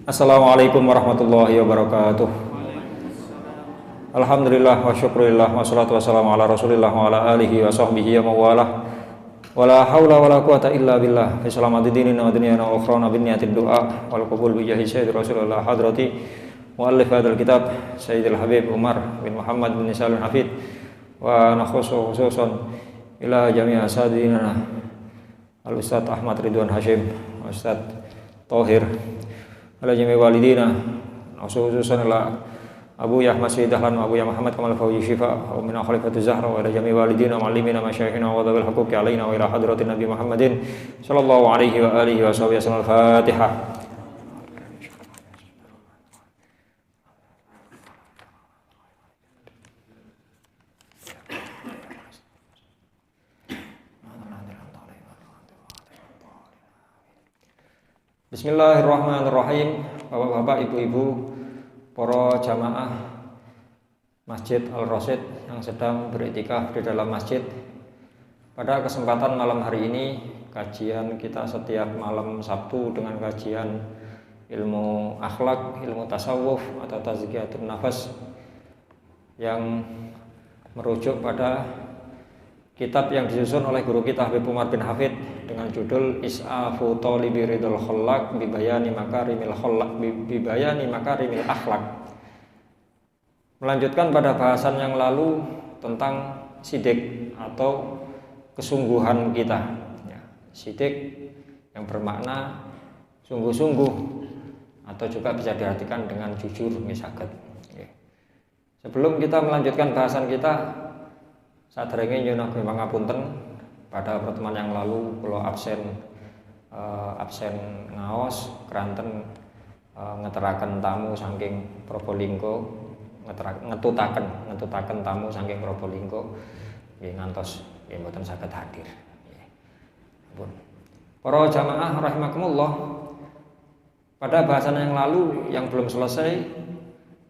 Assalamualaikum warahmatullahi wabarakatuh. Alhamdulillah wa syukurillah wa salatu wassalamu ala rasulillah wa ala alihi wa sahbihi wa mawalah. Wala hawla wala quwata illa billah. Fi salamati dinina wa dunyana wa ukhrana bin niyatid du'a wal qabul bi jahi sayyid rasulullah hadrati muallif hadzal kitab Sayyidil Habib Umar bin Muhammad bin Salim Hafid wa nakhusu khususan ila jami'a sadina al-Ustadz Ahmad Ridwan Hashim, Ustadz Thohir, ala jami walidina, khususan ila Abu Yahmad Sayyid Dahlan wa Abu Muhammad Kamal Fauzi Syifa wa min Khalifatu Zahra wa ila jami walidina muallimina masyayikhina wa dhabil huquqi alaina wa ila hadratin Nabi Muhammadin sallallahu alaihi wa alihi wa sahbihi wasallam. Al-Fatihah. Bismillahirrahmanirrahim. Bapak-bapak, ibu-ibu, para jamaah Masjid Al-Rasyid yang sedang beriktikaf di dalam masjid. Pada kesempatan malam hari ini, kajian kita setiap malam Sabtu dengan kajian ilmu akhlak, ilmu tasawuf atau tazkiyatun nafas yang merujuk pada kitab yang disusun oleh guru kita Habib Umar bin Hafid dengan judul Is'afu Thalibi Ridul Khallaq Bibayani Makarimil Khallaq Bibayani Makarimil Akhlaq. Melanjutkan pada bahasan yang lalu tentang sidik atau kesungguhan kita ya, sidik yang bermakna sungguh-sungguh atau juga bisa diartikan dengan jujur misalkan ya. Sebelum kita melanjutkan bahasan kita, saderenge nyuwun pangapunten pada pertemuan yang lalu kula absen ngaos keranten ngeteraken tamu saking Probolinggo, ngetutaken tamu saking Probolinggo nggih ngantos nggih mboten saged hadir. Nggih. Para jamaah rahimakumullah, pada bahasan yang lalu yang belum selesai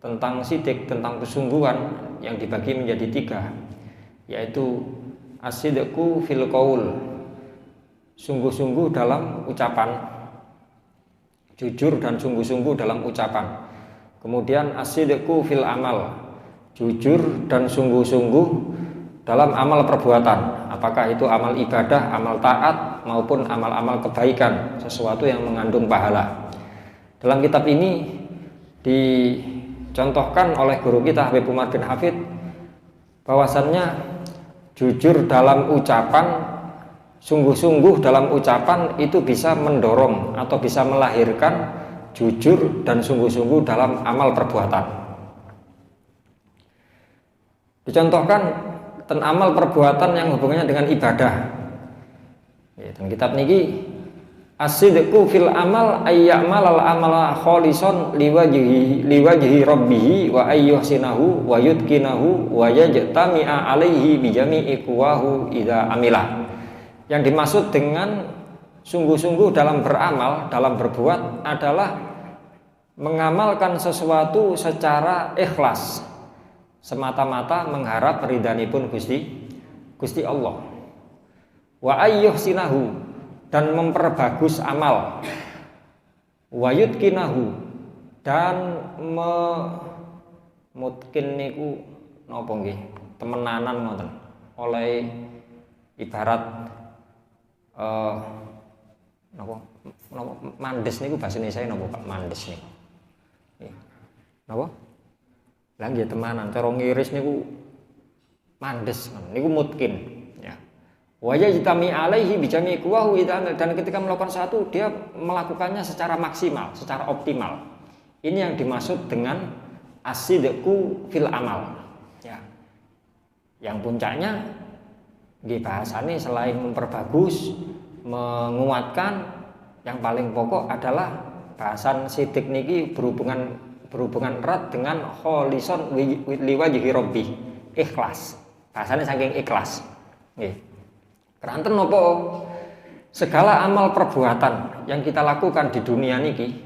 tentang sidik, tentang kesungguhan yang dibagi menjadi tiga, yaitu as-sidqu fil qaul, sungguh-sungguh dalam ucapan, jujur dan sungguh-sungguh dalam ucapan. Kemudian as-sidqu fil amal, jujur dan sungguh-sungguh dalam amal perbuatan, apakah itu amal ibadah, amal taat maupun amal-amal kebaikan, sesuatu yang mengandung pahala. Dalam kitab ini dicontohkan oleh guru kita Habib Umar bin Hafid bahwasannya jujur dalam ucapan, sungguh-sungguh dalam ucapan itu bisa mendorong atau bisa melahirkan jujur dan sungguh-sungguh dalam amal perbuatan. Dicontohkan tentang amal perbuatan yang hubungannya dengan ibadah. Ya, dan kitab niki as-sidqu fil amal ayya'malal amala khalisan liwajhi rabbih wa ayyuhsinahu wa yutqinahu wa yajtami'a alaihi bijami'i quwahu idza amila. Yang dimaksud dengan sungguh-sungguh dalam beramal, dalam berbuat adalah mengamalkan sesuatu secara ikhlas, semata-mata mengharap ridhanipun Gusti Allah. Wa ayyuhsinahu, dan memperbagus amal, wayut kinahu, dan mutkin niku napa nggih temenanan ngoten, oleh ibarat napa mandes niku bahasa Indonesia napa Pak, mandes niku napa lah nggih temenanan, cara ngiris niku mandes niku mutkin. Wajah jitami alaihi bijami kuwahu, dan ketika melakukan satu dia melakukannya secara maksimal, secara optimal. Ini yang dimaksud dengan as-sidqu fil amal. Ya. Yang puncaknya di bahasanya selain memperbagus, menguatkan, yang paling pokok adalah bahasan sidik niki berhubungan erat dengan kholison liwajhi rabbih, ikhlas. Bahasanya saking ikhlas. Nggih. Keranten nopo segala amal perbuatan yang kita lakukan di dunia niki,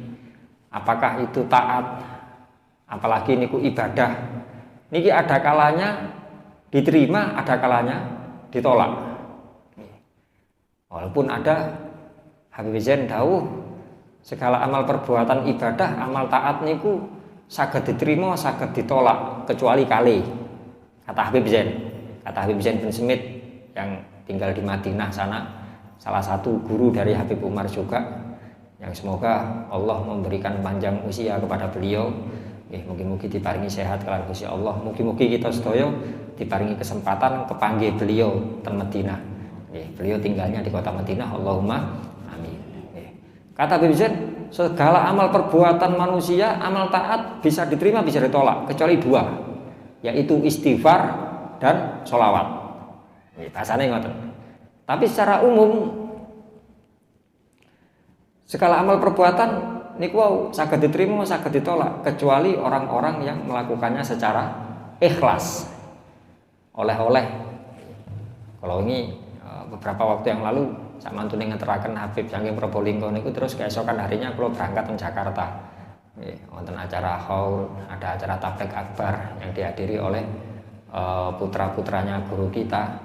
apakah itu taat, apalagi niku ibadah, niki ada kalanya diterima, ada kalanya ditolak. Walaupun ada Habib Zain dawuh Segala amal perbuatan ibadah, amal taat niku saged diterima, saged ditolak kecuali kali. Kata Habib Zain bin Smith yang tinggal di Madinah sana, salah satu guru dari Habib Umar juga, yang semoga Allah memberikan panjang usia kepada beliau. Mungkin-mungkin diparingi sehat kalian Gusti Allah. Mungkin-mungkin kita sedaya diparingi kesempatan kepanggih beliau ten Madinah. Beliau tinggalnya di kota Madinah. Allahumma amin. Kata Habib Zain, segala amal perbuatan manusia, amal taat bisa diterima, bisa ditolak kecuali dua, yaitu istighfar dan sholawat. Bahasanya ngoten. Tapi secara umum segala amal perbuatan niku saged diterima, saged ditolak kecuali orang-orang yang melakukannya secara ikhlas. Oleh-oleh. Kalau ini beberapa waktu yang lalu sak mantune ngeteraken Habib saking Probolinggo niku, terus keesokan harinya kula berangkat ke Jakarta. Wonten acara haul, ada acara tabligh akbar yang dihadiri oleh putra-putranya guru kita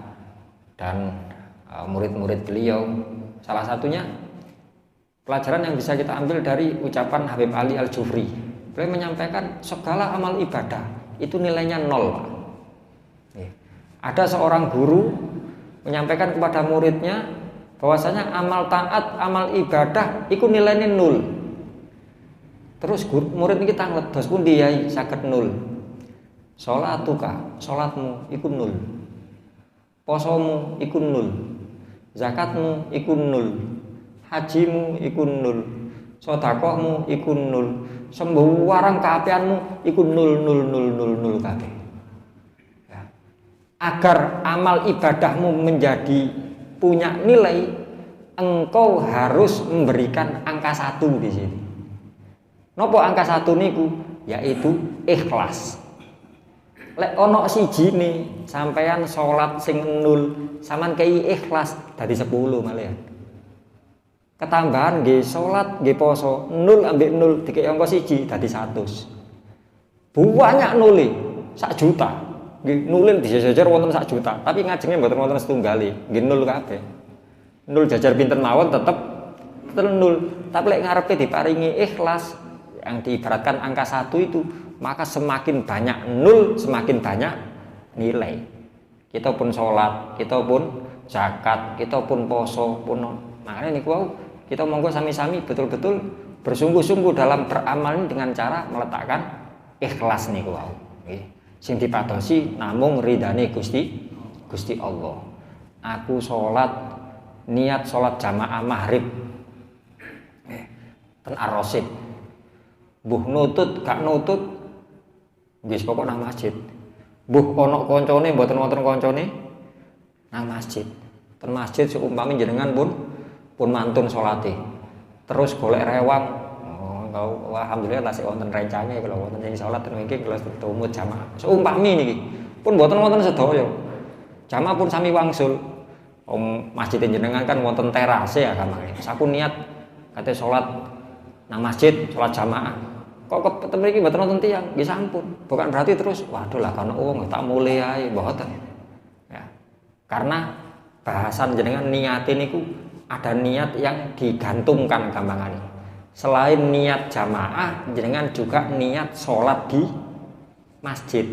dan murid-murid beliau. Salah satunya pelajaran yang bisa kita ambil dari ucapan Habib Ali Al-Jufri. Beliau menyampaikan segala amal ibadah itu nilainya 0. Ada seorang guru menyampaikan kepada muridnya bahwasanya amal taat, amal ibadah itu nilainya 0. Terus murid ini tanglet, dos pun diai saged 0. Sholatuka, sholatmu iku 0. Posomu iku 0. Zakatmu iku 0. Hajimu iku 0. Sedekahmu iku 0. Sembarang kaapianmu iku 0 kabeh. Agar amal ibadahmu menjadi punya nilai, engkau harus memberikan angka 1 di sini. Nopo angka 1 niku? Yaitu ikhlas. Lek ono siji nih sampeyan sholat sing 0, sampean kei ikhlas dadi 10 malah. Ketambahan nggih sholat nggih poso 0 ambek 0 dikei angka siji dadi 100. Banyak 0 sak juta. Nggih nulin dijajar wonten sak juta, tapi ngajenge mboten wonten setunggali, nggih 0 kabeh. 0 jajar pinten mawon tetep 0. Tapi lek ngarepe diparingi ikhlas yang diibaratkan angka 1 itu, maka semakin banyak 0, semakin banyak nilai. Kita pun sholat, kita pun zakat, kita pun poso, pun makanya niku kita monggo sami-sami betul-betul bersungguh-sungguh dalam beramal ini dengan cara meletakkan ikhlas niku wau. Nggih. Sing dipatosi namung ridane Gusti Allah. Aku sholat niat sholat jamaah maghrib ten Ar-Rasyid. Mbuh nutut gak nutut nggih pokok nang masjid. Mbuh ana kancane mboten wonten kancane nang masjid. Ten masjid seumpami jenengan pun mantun salate. Terus golek rewang. Alhamdulillah tasih wonten rencane kalau wonten sing salat mungkin kalau tumut jamaah. Seumpami niki pun mboten wonten sedaya. Jamaah pun sami wangsul. Masjid jenengan kan wonten terase ya kamane. Saku niat kate salat nang masjid, salat jamaah. Kok ketemu iki mboten wonten tiyang, nggih sampun. Bukan berarti terus waduh lah kana wong tak mulai ae mboten. Ya. Karena bahasan jenengan niate niku ada niat yang digantungkan gampangane. Selain niat jamaah, jenengan juga niat sholat di masjid.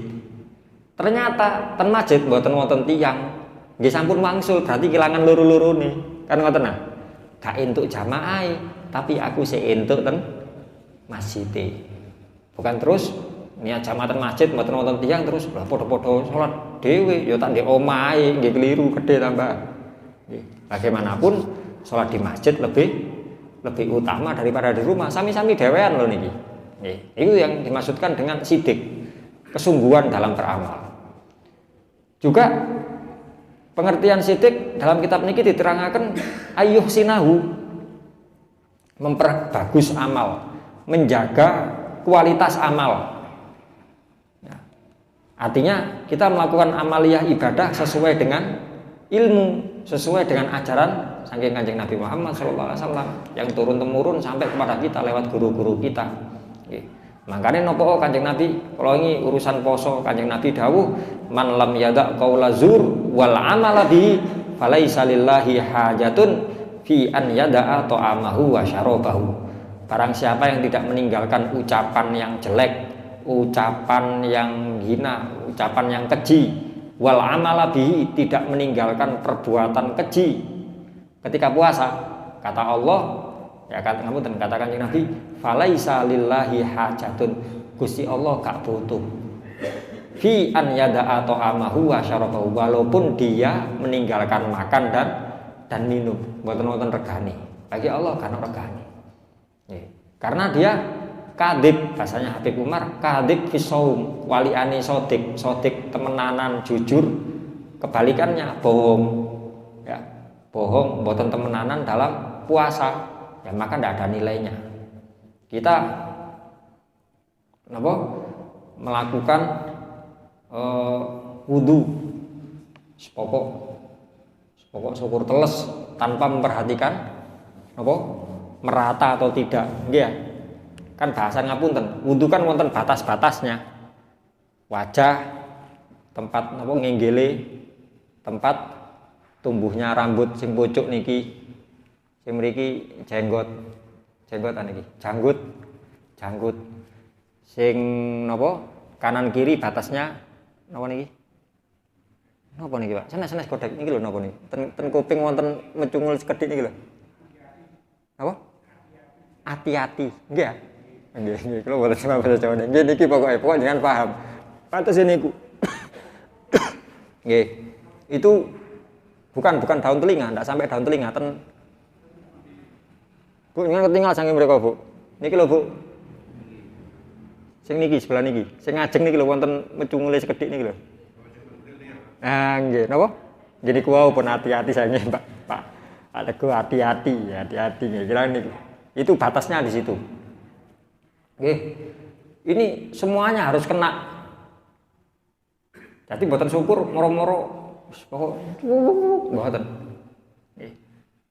Ternyata ten masjid mboten wonten tiyang, nggih sampun wangsul, berarti kelangan loro-lorone. Kan ngoten nah. Gak entuk jamaah, tapi aku sik entuk ten masjid. Bukan terus niat jamaah ten masjid mboten wonten tiyang terus padha-padha sholat dhewe ya tak ndek omahe, nggih keliru gede tambah. Bagaimanapun sholat di masjid lebih utama daripada di rumah. Sami-sami dewean loh niki. Itu yang dimaksudkan dengan sidik, kesungguhan dalam beramal. Juga pengertian sidik dalam kitab niki diterangkan ayyuh sinahu, memperbagus amal, menjaga kualitas amal. Ya. Artinya kita melakukan amaliyah ibadah sesuai dengan ilmu, sesuai dengan ajaran saking Kanjeng Nabi Muhammad SAW yang turun temurun sampai kepada kita lewat guru-guru kita. Makanya nopo Kanjeng Nabi kalau ini urusan poso, Kanjeng Nabi dawuh man lam yada qaula zur wal amala bi falaisa lillahi hajatun fi an yada'a ta'amahu wa syarabahu. barang siapa yang tidak meninggalkan ucapan yang jelek, ucapan yang hina, ucapan yang keji, wal amala bihi, tidak meninggalkan perbuatan keji ketika puasa, kata Allah, ya kata Kanjeng Nabi, falaisa lillahi hajatun, Gusti Allah gak butuh fi an yada'a ta'amahu wa syarabahu, walaupun dia meninggalkan makan dan minum, mboten wonten regane. Bagi Allah kan regane. Karena dia kadib, bahasanya Habib Umar, kadib fisaum, waliane sodik, sodik temenanan, jujur, kebalikannya bohong. Ya, bohong, mboten temenanan dalam puasa, ya maka tidak ada nilainya. Kita melakukan wudu pokok syukur teles tanpa memperhatikan merata atau tidak, nggih. Kan bahasa ngapunten, wudu kan wonten batas-batasnya. Wajah, tempat ngenggele, tempat tumbuhnya rambut sing pucuk niki, sing mriki jenggotan niki, janggut. Sing kanan kiri batasnya niki? Napa niki, Pak? Sanes kodek niki lho napa niki? Ten kuping wonten mecungul sekedhik niki lho. Apa? Hati-hati, nggih ya? Nggih, kula boten sama bahasa Jawa. Nggih niki pokoke jangan paham. Pantes niku. Nggih. Itu bukan daun telinga, ndak sampai daun telinga Bu, jangan ketinggal saking mereka, Bu. Niki lho, Bu. Sing niki sebelah niki, sing ngajeng niki lho wonten mecungule sekedhik niki lho. Ah, nggih, napa? Nggih niku wau pun hati-hati sayangnya, Pak. Pak Teguh hati-hati nggih. Kira niku. Itu batasnya di situ. Nggih. Ini semuanya harus kena. Jadi mboten syukur moro-moro pokok mboten. Nggih.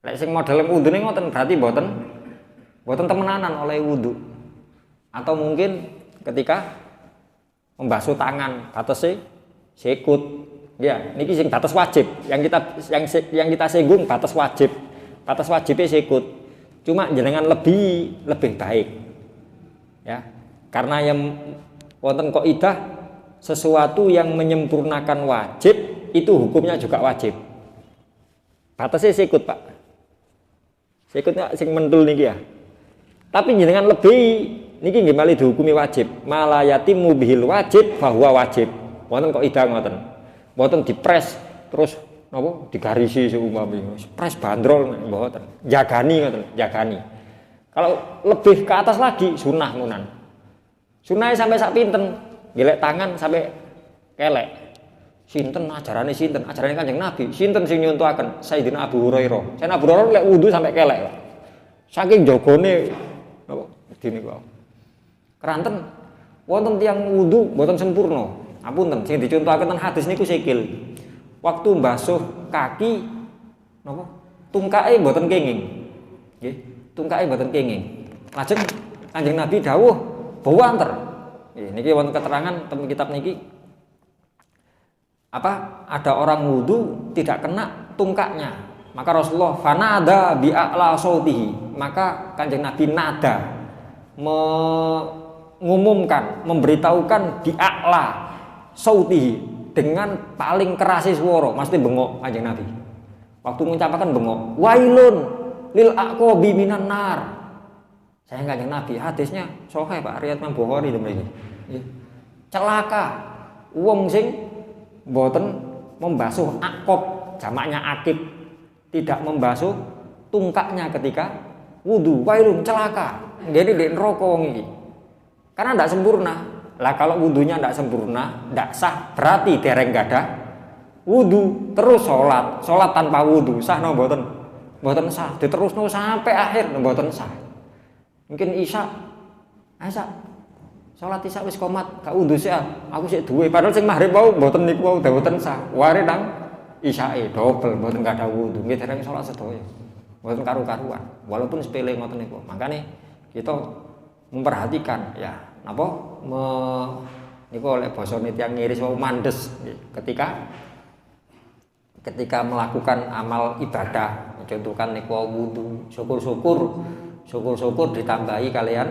Lek sing model wudune ngoten berarti mboten temenanan oleh wudu. Atau mungkin ketika membasuh tangan batase sikut, ya niki sing batas wajib, yang kita singgung batas wajibnya sikut, cuma jenengan lebih baik, ya, karena yang wonten kaidah sesuatu yang menyempurnakan wajib itu hukumnya juga wajib. Batasnya sikut, Pak, sikutnya sing mentul niki ya, tapi jenengan lebih niki nggih malih dihukumi wajib. Malayatimu bihil wajib bahwa wajib. Wonten kok ida ngoten. Mboten dipres terus napa digarisi seumpami. Pres bandrol mboten. Jagani ngoten, jagani. Kalau lebih ke atas lagi sunah munan. Sunahnya sampai sak pinten? Gelek tangan sampai kelek. Sinten ajarane sinten? Ajarane Kanjeng Nabi. Sinten sing nyontohaken? Sayyidina Abu Hurairah. Sayyidina Abu Hurairah lek wudu sampai kelek. Saking jagone napa dene kok. Keranten wonten tiyang wudu mboten sempurna. Apunten sing dicontohaken ten hadis niku sikil. Waktu mbasuh kaki napa? Tungkae mboten kenging. Nggih, tungkae mboten kenging. Lajeng Kanjeng Nabi dawuh bawanter. Nggih, niki wonten keterangan ten kitab niki. Ada orang wudu tidak kena tungkaknya. Maka Rasulullah fanada bi'a'la sautihi. Maka Kanjeng Nabi nada mengumumkan, memberitahukan bi'a'la sautihi dengan paling kerasi suara, maksudnya bengok Kanjeng Nabi. Waktu mengucapkan bengok, wailun lil aqabi minan nar. Saya Kanjeng Nabi, hadisnya sahih Pak, riwayat Imam Bukhari mriki. Celaka wong sing mboten membasuh aqab, jamaknya akib, tidak membasuh tungkaknya ketika wudu. Wailun, celaka. Jadi di neraka wong iki. Karena tidak sempurna. Lah kalau wudunya tidak sempurna, tidak sah, berarti dereng gadah wudu, terus sholat tanpa wudu sah no mboten? Mboten sah. Diterusno sampai akhir mboten sah. Mungkin isya sholat isya wis komat, gak wudu sih aku sik duwe, padahal sing maghrib wau mboten niku wau mboten sah. Ware nang isyae double mboten gadah wudu, nggih dereng sholat sedaya. Mboten karu-karuan, walaupun sepele ngoten niku. Makane kita memperhatikan ya napa niku oleh basa tiyang ngiris wau mandes ketika melakukan amal ibadah, contohkan niku wudu, syukur-syukur syukur-syukur ditambahi kalian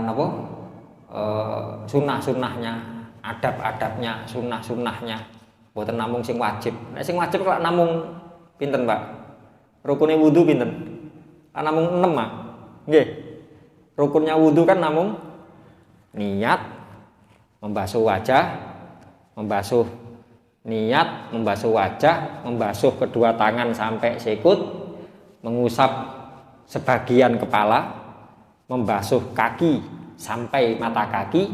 apa? Sunnah-sunnahnya, adab-adabnya, sunnah-sunnahnya. Mboten namung sing wajib. Nek sing wajib kok namung pinten, Pak? Rukune wudu pinten? Namung 6, Pak. Nggih. Rukunnya wudu kan namung niat, membasuh wajah, membasuh niat, membasuh wajah, membasuh kedua tangan sampai sikut, mengusap sebagian kepala, membasuh kaki sampai mata kaki.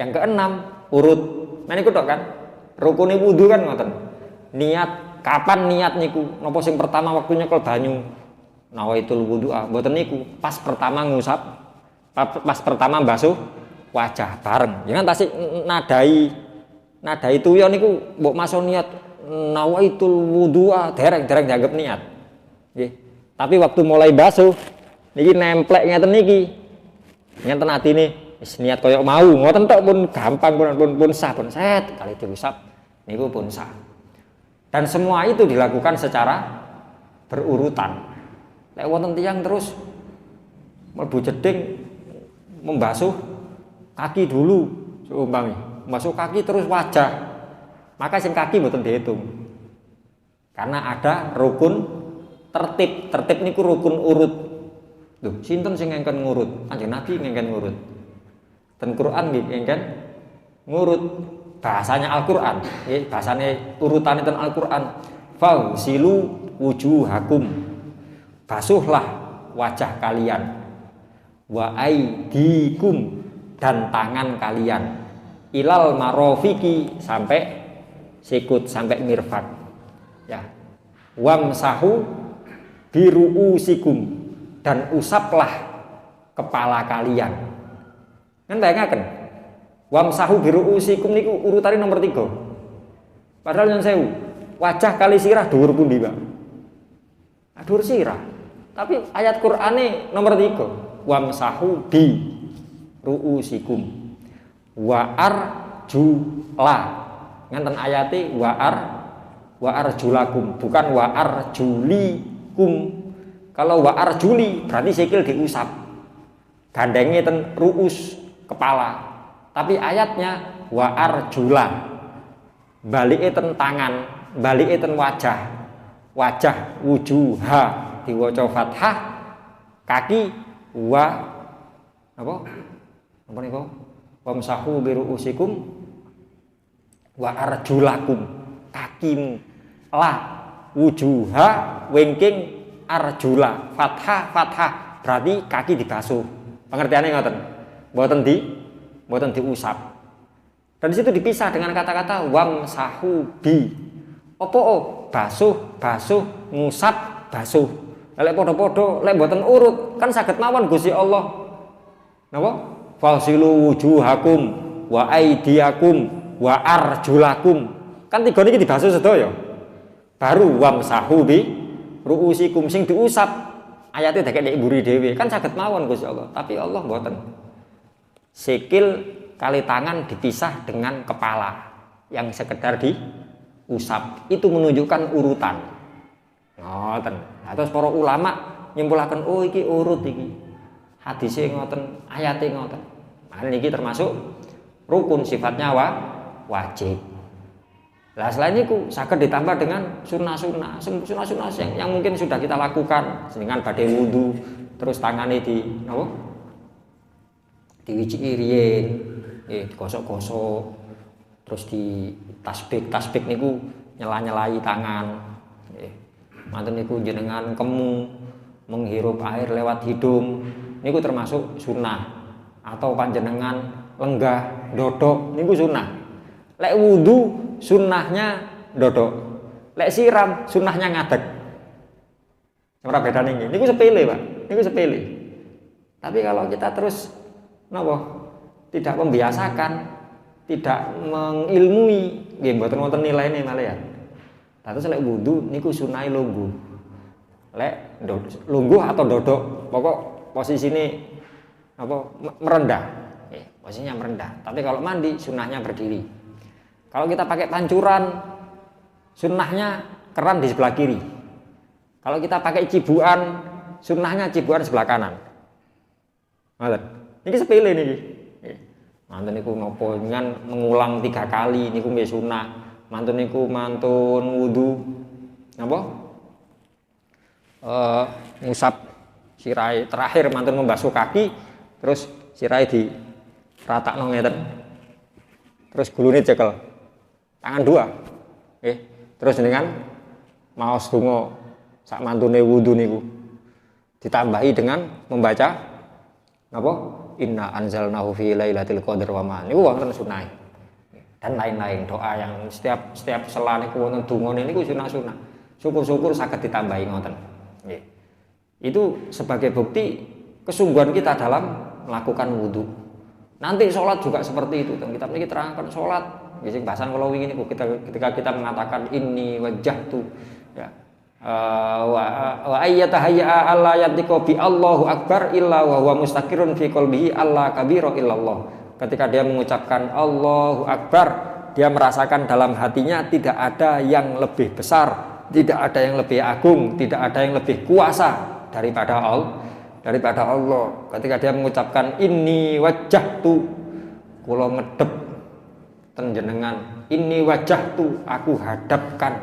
Yang keenam urut. Nah niku tok kan. Rukune wudu kan ngoten. Niat, kapan niat niku? Napa sing pertama waktunya kal banyu. Nawaitul wudu, mboten niku. Pas pertama ngusap, pas pertama basuh wajah bareng. Jangan pasti nadai tuyon niku mbok masuk niat nawaitul wudu, dereng dianggap niat. Nggih. Tapi waktu mulai basuh niki nemplek ngeten niki. Ngenten atine wis niat koyo mau, ngoten tok pun gampang pun sah pun set kali diusap niku pun sah. Dan semua itu dilakukan secara berurutan. Lek wonten tiyang terus mlebu jeding membasuh kaki dulu, seumpami membasuh kaki terus wajah, maka sing kaki mboten dihitung. Karena ada rukun tertib niku rukun urut. Lho, sinten sing ngengken ngurut? Kanjeng Nabi ngengken ngurut. Dan Quran nggih ngengken ngurut. Bahasanya Al-Qur'an, nggih, bahasane urutane ten Al-Qur'an. Fausilu wujuhakum. Basuhlah wajah kalian. Wa aidikum, dan tangan kalian. Ilal marofiki, sampai sikut, sampai mirfak. Ya. Wamsahu biruusikum, dan usaplah kepala kalian. Kan bayangaken. Wamsahu biruusikum niku urutane nomor 3. Padahal yang sewu, wajah kali sirah dhuwur pundi, Pak? Dhuwur sirah. Tapi ayat Qur'ane nomor 3. Wamsahu bi ruusikum wa arjula. Ngenten ayate wa arjulakum, bukan wa arjulikum. Kalau wa arjuli berarti sikil diusap. Gandenge ten ruus, kepala. Tapi ayatnya wa arjula. Balike ten tangan, balike ten wajah. Wajah wujuha diwaca fathah, kaki wa apa? Apa niku? Wamsahu biruusikum wa arjulakum, kakimu. La wujuha wingking arjula, fathah berarti kaki dibasuh. Pengertiannya ngoten. Mboten diusap. Dan di situ dipisah dengan kata-kata wamsahu bi. Apa basuh, ngusap, basuh. Lek padha-padha, lek mboten urut, kan saged mawon Gusti Allah. Napa? Fasilu wujuhakum wa aidiakum wa arjulakum. Kan tiga niki dibasuh sedaya. Baru wamsahu bi ruusikum, sing diusap ayatnya dek nek mburi dhewe, kan saged mawon Gusti Allah. Tapi Allah mboten. Sikil kali tangan dipisah dengan kepala yang sekedar diusap. Itu menunjukkan urutan. Ngoten. Nah, terus para ulama nyimpulaken, oh iki urut iki. Hadise ngoten, ayate ngoten. Nah, niki termasuk rukun, sifatnya wajib. Lah selain itu saged ditambah dengan sunnah-sunnah yang mungkin sudah kita lakukan, dengan badhe wudu, terus tangane di napa? Diwiciki riyen, digosok-gosok, terus di tasbih niku nyela-nyelai tangan. Manten niku jenengan kemu menghirup air lewat hidung, niku termasuk sunnah. Atau panjenengan lenggah, dodok, niku sunnah. Lek wudu sunnahnya dodok, lek siram sunnahnya ngadeg. Ora bedane nggih. Niku sepele, Pak. Niku sepele. Tapi kalau kita terus tidak membiasakan, tidak mengilmui, nggih mboten wonten nilaine malahan. Terus lek wudu niku sunahe lungguh. Lek lungguh atau dodok, pokok posisine merendah. Posisinya merendah. Tapi kalau mandi sunnahnya berdiri. Kalau kita pakai pancuran, sunnahnya keran di sebelah kiri. Kalau kita pakai cibuan, sunnahnya cibuan sebelah kanan. Ngoten. Niki sepele niki. Mantun niku napa ngan mengulang 3 kali niku nggih sunah. Mantun niku mantun wudu napa? Ngusap sirai terakhir mantun membasuh kaki terus sirai di ratakno ngeten. Terus gulune cekel. Tangan 2. Nggih. Terus dengan maos donga sak mantune wudu niku ditambahi dengan membaca napa? Inna anzalnahu fi lailatul qadar wa ma. Niku wonten sunah. Dan lain-lain doa yang setiap sela niku wonten dongane niku sunah-sunah. Syukur-syukur saged ditambahi ngoten. Nggih. Itu sebagai bukti kesungguhan kita dalam melakukan wudu. Nanti sholat juga seperti itu. Kita niki terangkan sholat. Nggih sing bahasan kula wingi niku ketika kita mengatakan inni wajjahtu ya wa ayyatahayya alla yatiqu bi Allahu akbar illa wa huwa mustaqirrun fi qalbihi alla kabira illallah. Ketika dia mengucapkan Allahu akbar, dia merasakan dalam hatinya tidak ada yang lebih besar, tidak ada yang lebih agung, tidak ada yang lebih kuasa daripada Allah. Ketika dia mengucapkan inni wajjahtu, kula ngedep ten jenengan, inni wajjahtu, aku hadapkan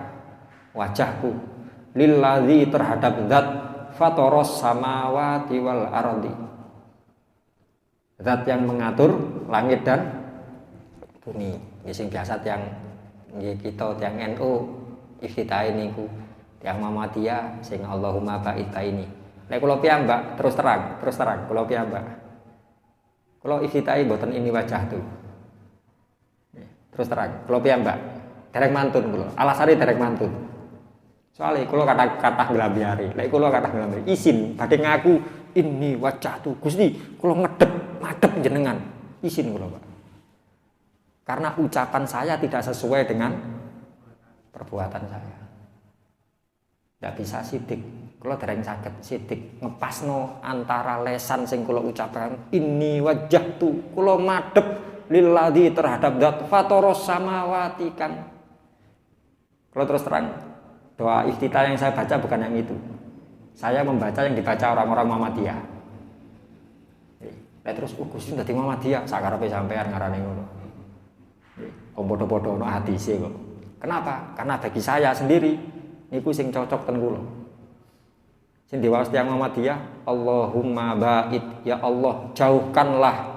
wajahku lilladzi terhadap zat fatoros samawati wal ardi, zat yang mengatur langit dan bumi. Sing biasa yang kita yang NU iftitah niku yang Muhammadiyah sing Allahumma ba'id ini. Nek kula piyambak terus terang kula piyambak. Kula iftitah mboten ini wajah tuh. Terus terang kula piyambak derek mantun kula. Alasane derek mantun. Soalnya kalau kata ngelambiari, kalau kata ngelambiari, izin badhe ngaku ini wajah tuh Gusti, kalau madep jenengan, izin kalau Pak. Karena ucapan saya tidak sesuai dengan perbuatan saya. Tidak bisa sidik, kalau dereng saged sidik ngepasno antara lesan sing kula ucapkan ini wajah tuh, kalau madep lilladzi terhadap zat fatoros samawati kang. Kalau terus terang doa iftitah yang saya baca bukan yang itu. Saya membaca yang dibaca orang-orang Muhammadiyah. Terus Gusti dadi Muhammadiyah sakarepe sampean ngarane ngono. Padha-padha ono hadise kok. Kenapa? Karena bagi saya sendiri niku sing cocok ten kula. Sing diwaos tiyang Muhammadiyah, Allahumma ba'id, ya Allah jauhkanlah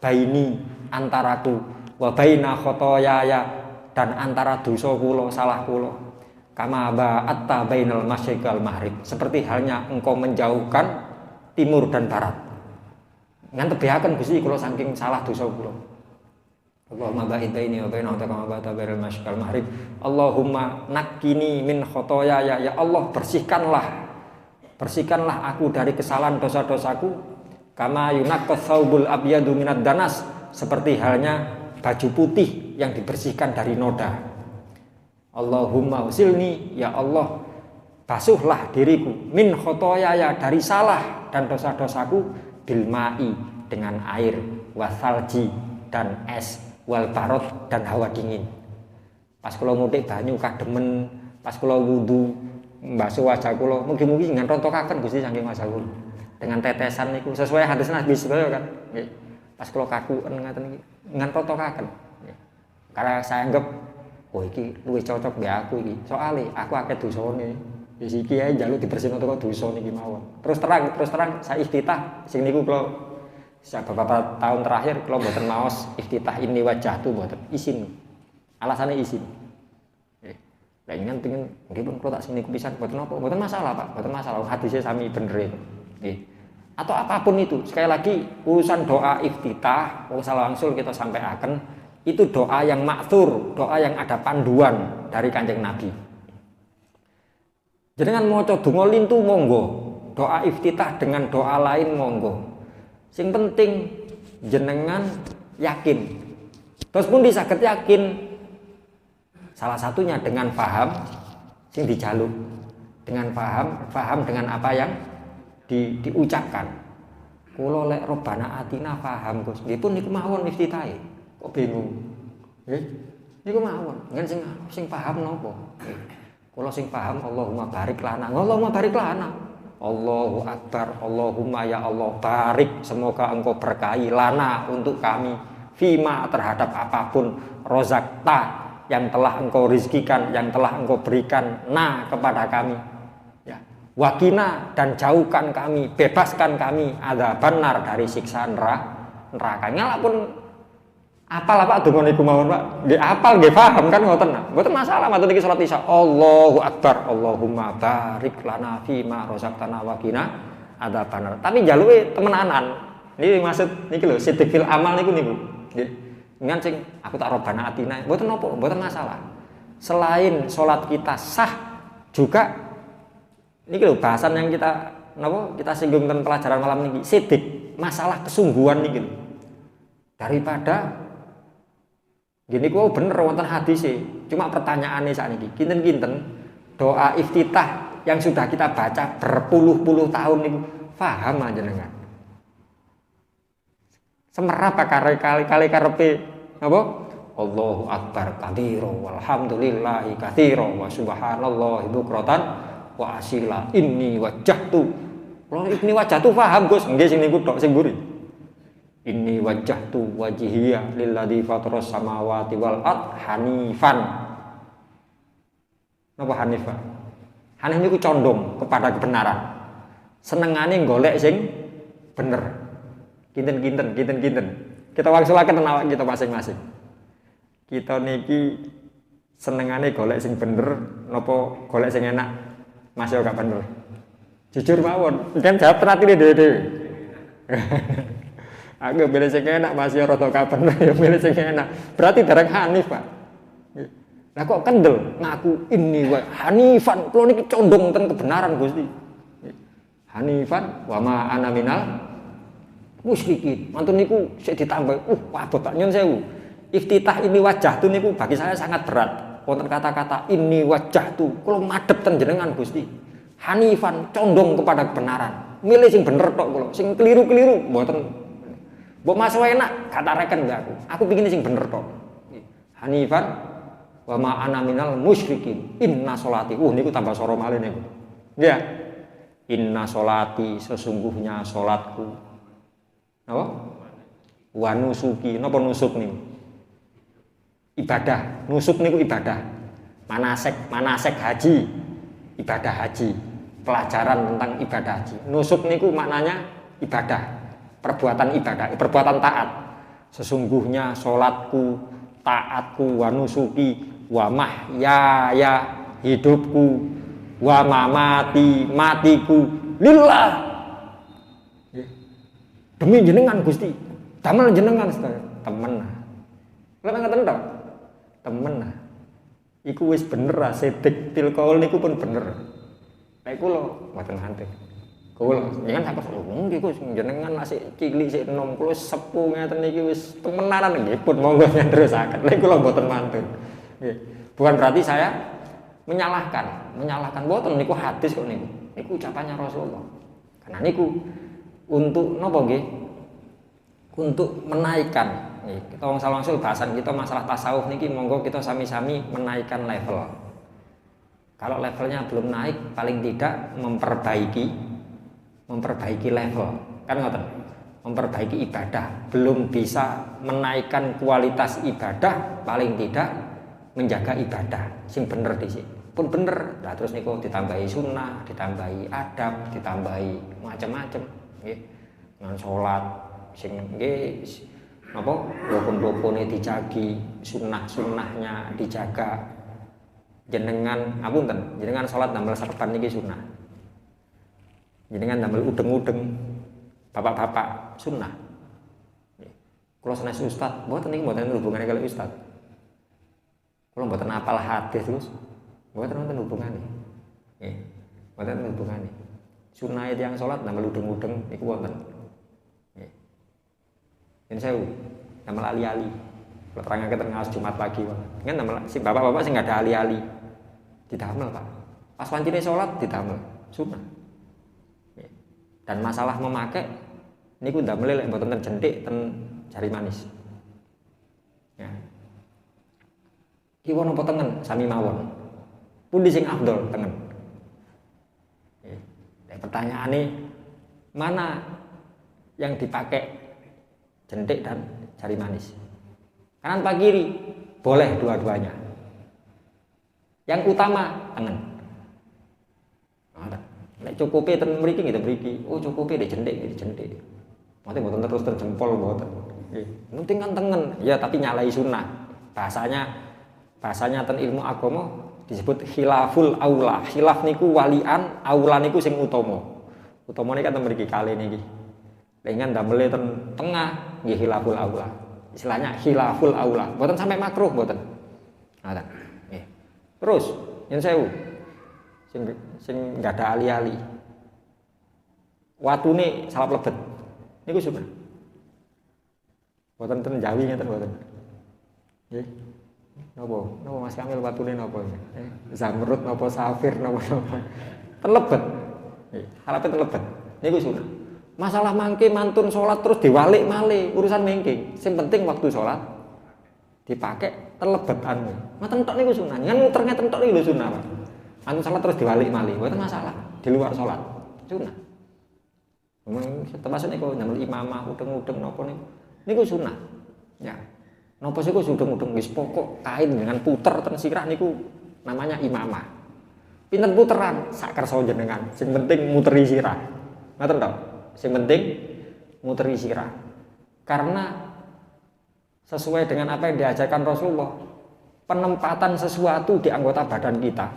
baini antaraku wa baina khotoyaya dan antara dosa kula, salah kula. Kama ba'atta bainal masyriq wal maghrib, seperti halnya engkau menjauhkan timur dan barat. Ngan tebihaken Gusti kula saking salah dosa kula. Allahumma ba'id baini wa baina kama ba'atta bainal masyriq wal maghrib. Allahumma nakkini min khotoyaya, ya Allah bersihkanlah aku dari kesalahan dosa-dosaku. Kama yunaqqas thawbul abyadu minad danas, seperti halnya baju putih yang dibersihkan dari noda. Allahumma usilni, ya Allah basuhlah diriku min khotoyaya dari salah dan dosa-dosaku bil ma'i dengan air, wasalji dan es, wal barot dan hawa dingin. Pas kula mutik banyu kademen, pas kula wudu mbasuh wajah kula, mugi-mugi ngan rontokaken Gusti saking wajah kula. Dengan tetesan niku sesuai hadis Nabi sedaya kan. Nggih. Pas kula kakuken ngaten iki ngan rontokaken. Nggih. Karena saya anggap oh iki luwih cocok mbek aku iki. Soale aku akeh dosane. Wis iki ae njaluk dibersihno teko dosa niki mawon. Terus terang saya iftitah sing niku kula beberapa tahun terakhir kula mboten maos iftitah ini wajah tu mboten izin. Alasane izin. Nggih. Lah ingin pengen nggih pun kula tak sing niku pisan mboten apa, mboten masalah Pak, mboten masalah. Hadise sami bener itu. Nggih. Atau apapun itu. Sekali lagi urusan doa iftitah, salah langsung kita sampaikan itu doa yang makthur, doa yang ada panduan dari Kanjeng Nabi. Jenengan maca donga lintu monggo, doa iftitah dengan doa lain monggo. Sing penting jenengan yakin. Terus pun disaged yakin. Salah satunya dengan paham sing dijaluk. Dengan paham dengan apa yang diucapkan. Kula lek robana atina paham Gus. Nggih pun niku mawon iftitahe. Kok bingung? Nggih. Niku mawon. Ngen sing paham napa? Kula sing paham Allahumma barik lana. Allahumma barik lana. Allahu Akbar, Allahumma ya Allah barik, semoga engkau berkahi lana untuk kami, fima terhadap apapun, rozakta yang telah engkau rizkikan, yang telah engkau berikan na kepada kami, ya. Wakina dan jauhkan kami, bebaskan kami ada benar dari siksa neraka. Nyala pun apal apa donga niku mawon Pak, nggih apal nggih paham kan ngoten. Mboten masalah matur niki salat Isya. Allahu Akbar, Allahumma barik lana fima razaqtana wa qina adzabannar. Tapi njaluke temenanan. Niki maksud niki lho, sidik fil amal niku nggih. Ngan sing aku tak robana atina, mboten napa, mboten masalah. Selain salat kita sah juga niki lho bahasan yang kita napa kita singgung tentang pelajaran malam niki, sidik masalah kesungguhan niki lho. Daripada gini kok bener wonten hadis sih, cuma pertanyaannya saat ini kinten-kinten doa iftitah yang sudah kita baca berpuluh-puluh tahun itu paham aja dengan semerap kali karepe apa Allahu Akbar katsira walhamdulillahi katsira wa subhanallahi bukratan wa asila inni wajjahtu. Kalau ini wajjahtu paham Gus, nggih sing niku tok sing mburi. Inni wajjahtu wajhiya lilladzi fataras samawati wal ard hanifan. Napa hanifan? Hanif niku condong kepada kebenaran. Senengane golek sing bener. Kinten-kinten. Kita wangsulaken awak kita masing-masing. Kita niki senengane golek sing bener napa golek sing enak? Mas yo gak bener. Jujur mawon, kan jawab tenatine dhewe-dhewe. Aku milih sing enak masih rada kapan ya milih sing enak. Berarti dereng hanif, Pak. Lah kok kendel ngaku ini wae hanifan, kula niki condong ten kebenaran Gusti. Hanifan wa ma ana minal musyrikin. Mantun niku sik ditambah. Abot tak nyun sewu. Iftitah ini wajah tu niku bagi saya sangat berat. Wonten kata-kata ini wajah tu, kula madhep ten jenengan Gusti. Hanifan condong kepada kebenaran. Milih sing bener tok kula, sing keliru-keliru mboten. Mbok masuk enak, kata reken mbak aku. Aku bikin sing bener tok. Hanifan wa ma ana minal musyrikin. Inna sholati. Niku tambah soro malih niku. Nggih. Inna sholati sesungguhnya salatku. Napa? Wa nusuki. Napa nusuk niku? Ibadah. Nusuk niku ibadah. Manasek haji. Ibadah haji. Pelajaran tentang ibadah haji. Nusuk niku maknanya ibadah. Perbuatan ibadah, perbuatan taat. Sesungguhnya sholatku, taatku, wa nusuki, wa mahyaya, hidupku, wa mamati, matiku, lillah. Demi jenengan Gusti, damel jenengan temen. Lha ngaten tok. Temen. Iku wis bener ah, sedik tilkaul niku pun bener. Nek kula mboten ngantek. Kula jenengan sakit nggih Gus jenengan masih cilik sik enom kula sepuh ngeten iki wis temenanan nggih pun monggo nderesaken. Lha kula mboten mantun. Nggih. Bukan berarti saya menyalahkan mboten niku hadis kok niku. Niku ucapannya Rasulullah. Karena niku untuk napa nggih? Untuk menaikkan. Nggih, kita wong salangsul bahasan kita masalah tasawuf niki monggo kita sami-sami menaikkan level. Kalau levelnya belum naik paling tidak memperbaiki level, kan ngoten. Memperbaiki ibadah, belum bisa menaikkan kualitas ibadah, paling tidak menjaga ibadah sing bener dhisik. Pun bener, nah terus niku ditambahi sunnah, ditambahi adab, ditambahi macam-macam nggih. Nang salat sing nggih napa rukun-rukune dijagi, sunnah-sunnahnya dijaga. Jenengan ngapunten, jenengan salat damel serban niki sunnah. Jenengan damel udeng-udeng bapak-bapak sunnah. Kalau sanes ustad, mboten niki mboten hubungane kali ustad. Kalau mboten apal hadis terus, mboten hubungane. Nggih, mboten hubungane. Sunah yang salat damel udeng-udeng niku wonten. Nggih. Yen sewu, damel ali-ali. Kalau terangake teng ngaos Jumat pagi, kan damel si bapak-bapak sing enggak ada ali-ali. Didamel, Pak. Pas wancine salat didamel sunah. Dan masalah memakai niku ndamel lek mboten ten jentik ten jari manis. Ya. Kiwa napa tengen sami mawon. Pundi sing afdol tengen. pertanyaannya mana yang dipakai jentik dan jari manis? Kanan apa kiri? Boleh dua-duanya. Yang utama tangan. Nek cukupe ten mriki nggih ten mriki. Oh cukupe di jentik. Mboten terus ten jempol mboten. Nggih. Penting kan tengen. Ya tapi nyalai sunnah. Bahasanya ten ilmu agama disebut khilaful aula. Khilaf niku walian, aula niku sing utama. Utamane kan ten mriki kali niki. Lengan damele ten tengah nggih khilaful aula. Istilahnya khilaful aula. Mboten sampai makruh mboten. Ngoten. Nggih. Terus yen sewu sing enggak ada ali-ali. Watune salap lebet. Niku sunah. Mboten ten Jawi ngeten mboten. Nggih. Napa Mas Kamil watune napa? Zamrud napa safir napa? Ten lebet. Nggih, harape ten lebet. Niku sunah. Masalah mangke mantun salat terus diwalik malih urusan mengke. Sing penting waktu salat dipakai terlebetan. Ngoten tok niku sunah. Ngan muter ngeten tok niku lho sunah, Pak. Mantun salat terus diwalik malih, mboten masalah. Di luar salat. Sunah. Termasuk niku nyamel imamah udeng-udeng napa niku. Niku sunah. Ya. Napa sih kok udeng-udeng wis pokok kain dengan puter ten sirah niku namanya imamah. Pinten puteran sak kersa jenengan. Sing penting muteri sirah. Ngoten tok. Sing penting muteri sirah. Karena sesuai dengan apa yang diajarkan Rasulullah, penempatan sesuatu di anggota badan kita.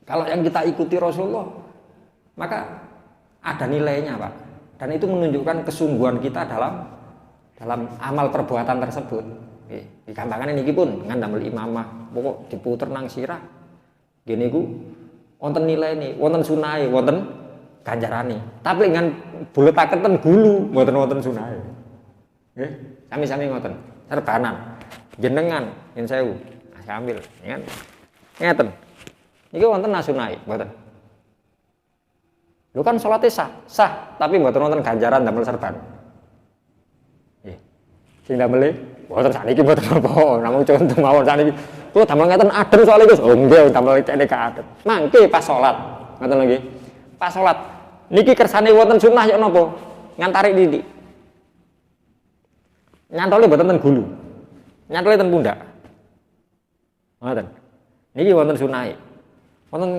Kalau yang kita ikuti Rasulullah, maka ada nilainya, Pak. Dan itu menunjukkan kesungguhan kita dalam amal perbuatan tersebut. Digampangkan ini pun dengan damel imamah, pokok diputer nang sirah. Gini ku wonten nilai nih, wonten sunai, wonten ganjarane. Tapi dengan buletaken ten gulu, mboten wonten sunai. Nggih, sami-sami ngoten. Serbanan. Jenengan yen sewu, Mas Kamil, kan. Ngeten. Iki wonten nasunai, mboten. Lho kan salate sah, tapi mboten wonten ganjaran damel serban. Nggih. Sing damele mboten sakniki mboten apa, namung contoh mawon sakniki. Kula damel ngeten adem soal iku. Oh nggih, damel cekne ka adem. Mangke pas salat. Ngoten lho nggih. Pas salat niki kersane wonten sunah ya napa? Ngantarik titik. Nyantole mboten ten gulu. Nyantole ten pundak. Ngoten. Niki wonten sunahe. Wonten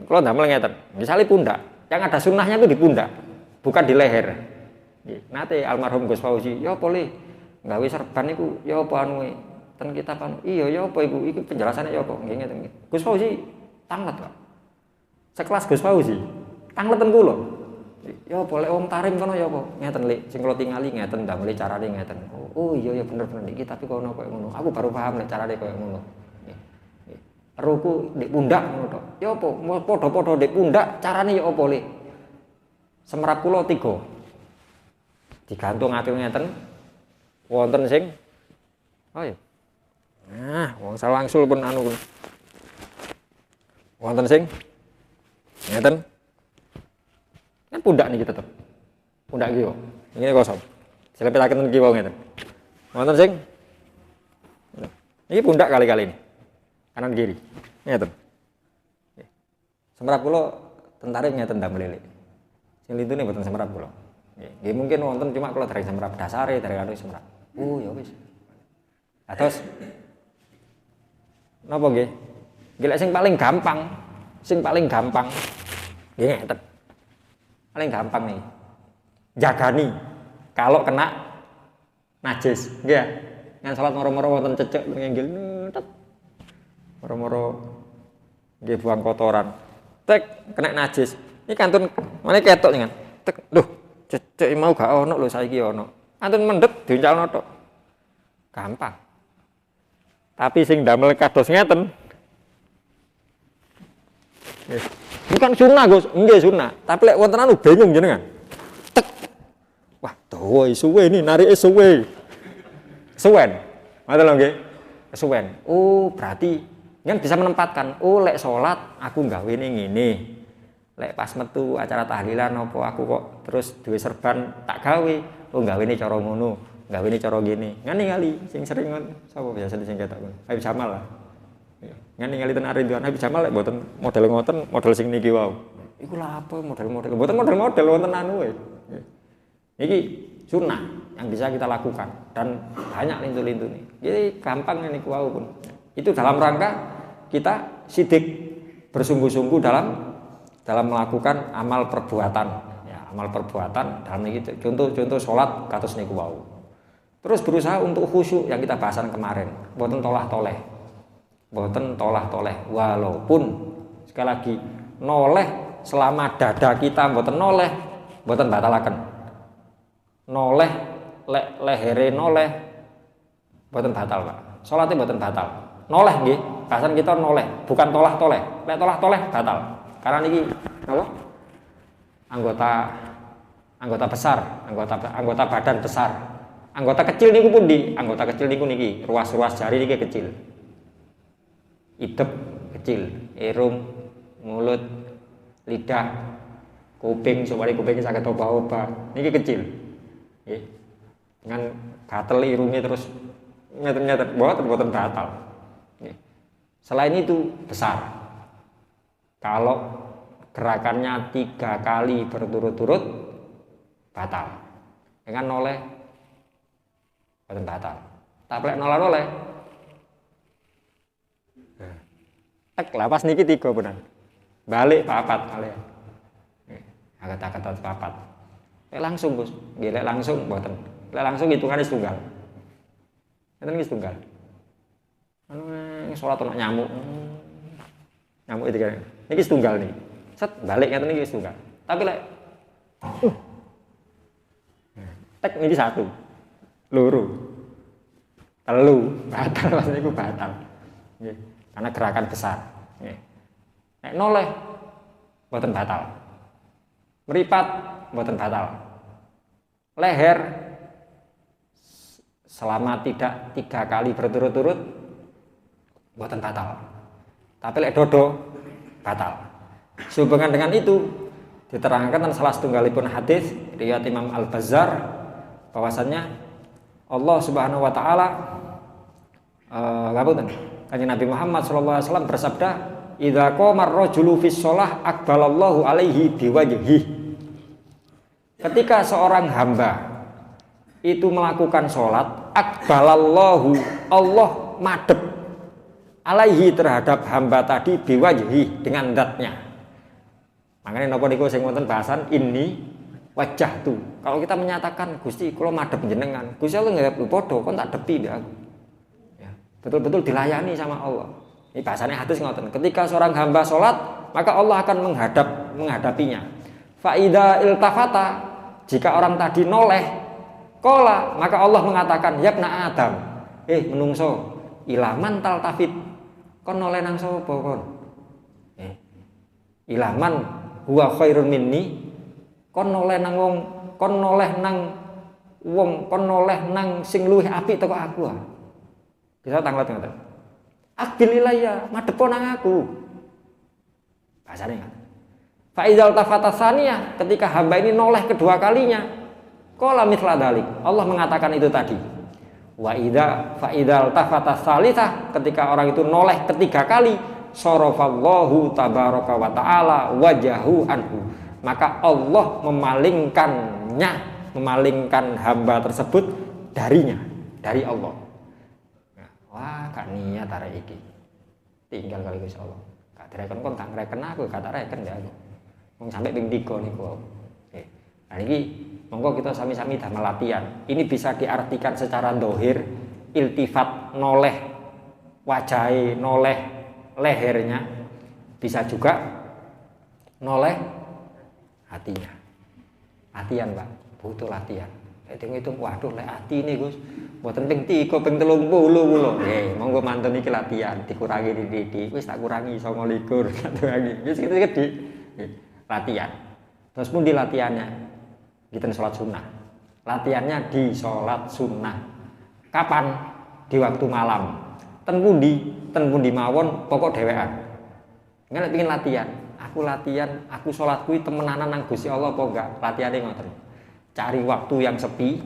kula damel ngeten. Misale pundak, yang ada sunahnya itu di pundak, bukan di leher. Nggih. Nate almarhum Gus Fauzi, ya apa le? Gawe serban niku ya apa anuwe? Ten kitab anu. Iya ya apa iku? Iki penjelasannya ya apa? Nggih ngeten nggih. Gus Fauzi tanglet, Pak. Sekelas Gus Fauzi, tangleten kula. Ya boleh wong tarim kono ya apa? Ngeten Lek, sing kula tingali ngeten damel carane ngeten. Oh iya ya bener iki tapi kono koyo ngono. Aku baru paham nek carane koyo ngono. Ruku di pundak ngono tok. Ya apa? Padha-padha di pundak, carane ya apa Le? Semerap kula 3. Digantung ati ngeten. Wonten sing oh ya. Nah, wong salangsul pun anu. Wonten sing ngeten. Kan pundak niki tetep. Pundak iki kok. Ini kosong. Selepetaken niki wae ngeten. Wonten sing iki pundak kali-kali ini. Kanan kiri. Ngeten. Semerap kula tentare ngeten damel lele. Sing lintune mboten semerap kula. Nggih mungkin wonten cuma kula dereng semerap dasare dereng anu semerap. Oh ya wis. Terus napa nggih? Nggih sing paling gampang nggih ngeten. Paling gampang nih. Jagani kalau kena najis, nggih. Ngan salat moro-moro wonten cecek nginggil tet. Moro-moro nggih buang kotoran. Tek kena najis. Ini kantun mana ketok ngan. Tek lho, cecek mau gak ono lho saiki ono. Antun mendhet diuncalno tok. Gampang. Tapi sing damel kados ngeten. Nggih. Bukan sunnah, Gus. Nggih sunnah. Tapi lek wonten anu bingung jenengan. Tek. Wah, dawa suwe ini narike suwe. Suwen. Ngoten lho nggih. Suwen. Oh, berarti kan bisa menempatkan. Oh, lek salat aku gawene ngene. Lek pas metu acara tahlilan apa aku kok terus duwe serban tak gawe. Oh, gawene cara ngono. Gawene cara ngene. Ngene kali sing sering sapa biasa sing ketok. Habib Jamal lah. Ngan ningali ten Ridwan Habib Jamal lek mboten model ngoten, model sing niki wau. Iku lah apa model-model. Mboten model-model wonten anu e. Iki sunnah yang bisa kita lakukan dan banyak lintu-lintu nih. Jadi gampang ini wau pun. Itu dalam rangka kita sidik bersungguh-sungguh dalam melakukan amal perbuatan. Ya, amal perbuatan dalam ini contoh salat kados niku wau. Terus berusaha untuk khusyuk yang kita bahasan kemarin. Mboten tolah-toleh. Mboten tolah-toleh walaupun sekali lagi noleh selama dada kita mboten noleh, mboten batalaken. Noleh lehere noleh mboten batal, Pak. Salate mboten batal. Noleh nggih, bahasan kita noleh, bukan tolah-toleh. Lek tolah-toleh batal. Karena niki napa? Anggota besar, anggota badan besar. Anggota kecil niku pundi? Anggota kecil niku niki, ruas-ruas jari niki kecil. Idep kecil, irung, mulut, lidah, kuping, supaya kupingnya sakit oba-oba, ini kecil, dengan gatel irungnya terus nyeter buatan batal. Selain itu besar, kalau gerakannya 3 kali berturut-turut batal, dengan noleh buatan batal, tapi noleh, lapas niki 3 benar. Balik papat kalian. Agak-agak papat. Langsung Gus, nggih langsung mboten. Langsung hitungane setunggal. Enten iki setunggal. Salat ana nyamuk. Nyamuk itu kan. Niki setunggal nih. Set balik ngeten iki setunggal. Tapi lek tek niki 1. Loro. Telu, batal Mas niku batal. Nggih, karena gerakan besar. Nggih. Nek noleh mboten batal. Meripat mboten batal. Leher selama tidak 3 kali berturut-turut mboten batal. Tapi lek dodo batal. Sehubungan dengan itu diterangkan dalam salah setunggalipun hadis riwayat Imam Al-Bazzar bahwasannya Allah Subhanahu wa taala Kanjeng Nabi Muhammad sallallahu alaihi wasallam bersabda, "Idza qama ar-rajulu fis shalah aqbalallahu alaihi biwajhihi." Ketika seorang hamba itu melakukan sholat, aqbalallahu, Allah madhep alaihi terhadap hamba tadi biwajhi dengan zatnya. Makanya napa niku sing wonten bahasan ini wajah tu. Kalau kita menyatakan Gusti kula madhep jenengan, Gusti Allah nggak padha kon tak depi ya. Betul-betul dilayani sama Allah. Ini bahasanya hadis ngoten. Ketika seorang hamba sholat, maka Allah akan menghadapinya. Faida iltafata, jika orang tadi noleh, kola, maka Allah mengatakan, yabna Adam, menungso, ilaman taltafit, kon noleh nang sapa kon? Ilaman huwa khairun minni, kon noleh nang wong, kon noleh nang wong, kon noleh nang sing luwih apik teko aku. Bisa tanglet ngoten. Akbil ilayya, madhepo nang aku. Bahasane ngoten. Fa idzal tafata tsaniyah, ketika hamba ini noleh kedua kalinya, qala mithla dzalik. Allah mengatakan itu tadi. Wa idza fa idzal tafata tsalitsah, ketika orang itu noleh ketiga kali, sarafallahu tabaraka wa taala wajahu anhu. Maka Allah memalingkan hamba tersebut darinya, dari Allah. Wah, gak niat arek iki. Tinggal kali Gusti Allah. Gak direken kon tak ngreken aku, gak tak reken ya aku. Wong sampai ping 3 niku. Oke. Nah iki monggo kita sami-sami damel latihan. Ini bisa diartikan secara dohir, iltifat noleh wajahe, noleh lehernya. Bisa juga noleh hatinya. Latihan, Pak. Butuh latihan. Hitung-hitung, waduh lek ati ini Gus mboten ping 3 ping 30 kula. Monggo mantun iki latihan dikurangi didik. Wis tak kurangi 29 satu lagi. Wis gede. Latihan. Terus pun di latihannya kita sholat sunnah. Latihannya di sholat sunnah. Kapan? Di waktu malam. Ten pundi mawon pokok dhewean. Nek pengin latihan, aku sholat kuwi temenanan nang Gusti Allah apa enggak? Latihane ngoten. Cari waktu yang sepi,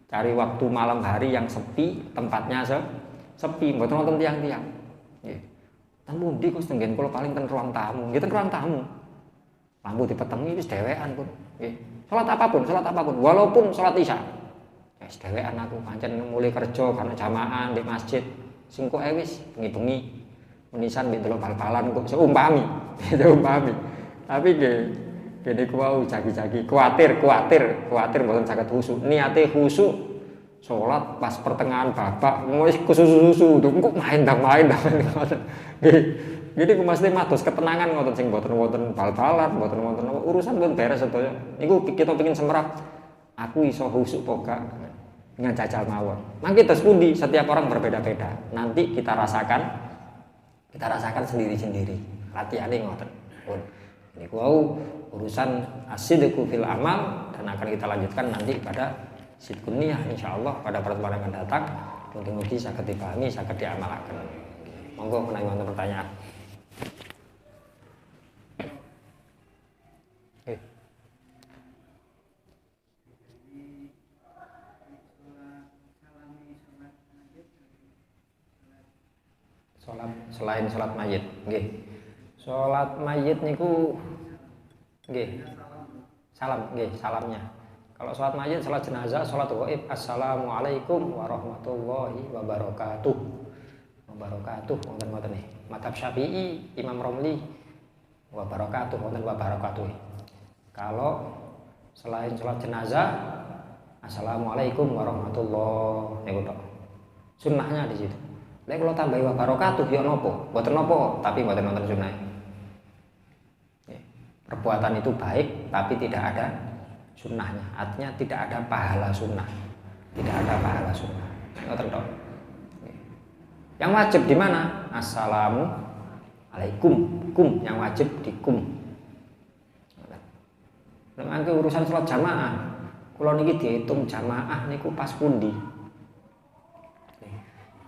cari waktu malam hari yang sepi, tempatnya sepi, mboten wonten tiang-tiang. Nggih. Ten pundi Gus tenggen kula paling ten ruang tamu, nggih ten ruang tamu. lampu dipetengi wis dhewean pun nggih. Salat apapun, walaupun salat Isya. Wis dhewean aku pancen mulai kerja karena jamaah di masjid. Sing kok wis bengi-bengi menisan mbek delok bal-balan kok seumpami. Tapi nggih gede kuau jagi-jagi kuatir mboten saged khusuk. Niate khusuk salat pas pertengahan babak wis kususu kok main ngoten. Nggih ku mesti mados ketenangan ngoten sing mboten wonten bal-balan, mboten wonten urusan pun beres sedaya. Niku kita pengin semerap aku iso khusuk apa gak dengan jajal mawon. Mangke terus pundi setiap orang berbeda-beda. Nanti kita rasakan sendiri-sendiri. Latihane ngoten. Pun niku wau urusan asidqu fil amal dan akan kita lanjutkan nanti pada sidqun niyah insyaallah pada pertemuan yang akan datang. Mugi-mugi saged dipahami, saged diamalaken. Monggo menawi wonten pertanyaan. Selain salat mayit, nggih. Salat mayit niku nggih. Salamnya. Kalau salat mayit, salat jenazah, salat ghaib, assalamualaikum warahmatullahi wabarakatuh. Wonten nih. Mazhab Syafi'i, Imam Romli wabarakatuh, wonten wabarakatuh. Kalau selain salat jenazah, assalamualaikum warahmatullahi wabarakatuh. Sunnahnya di situ. Lek kalau tambahi wabarakatuh ya nopo, mboten nopo, tapi mboten wonten sunah. Perbuatan itu baik tapi tidak ada sunnahnya. Artinya tidak ada pahala sunnah. Ngoten tok. Yang wajib di mana? Assalamualaikum. Kum yang wajib di kum. Nek urusan salat jamaah, kula niki dihitung jamaah niku pas pundi?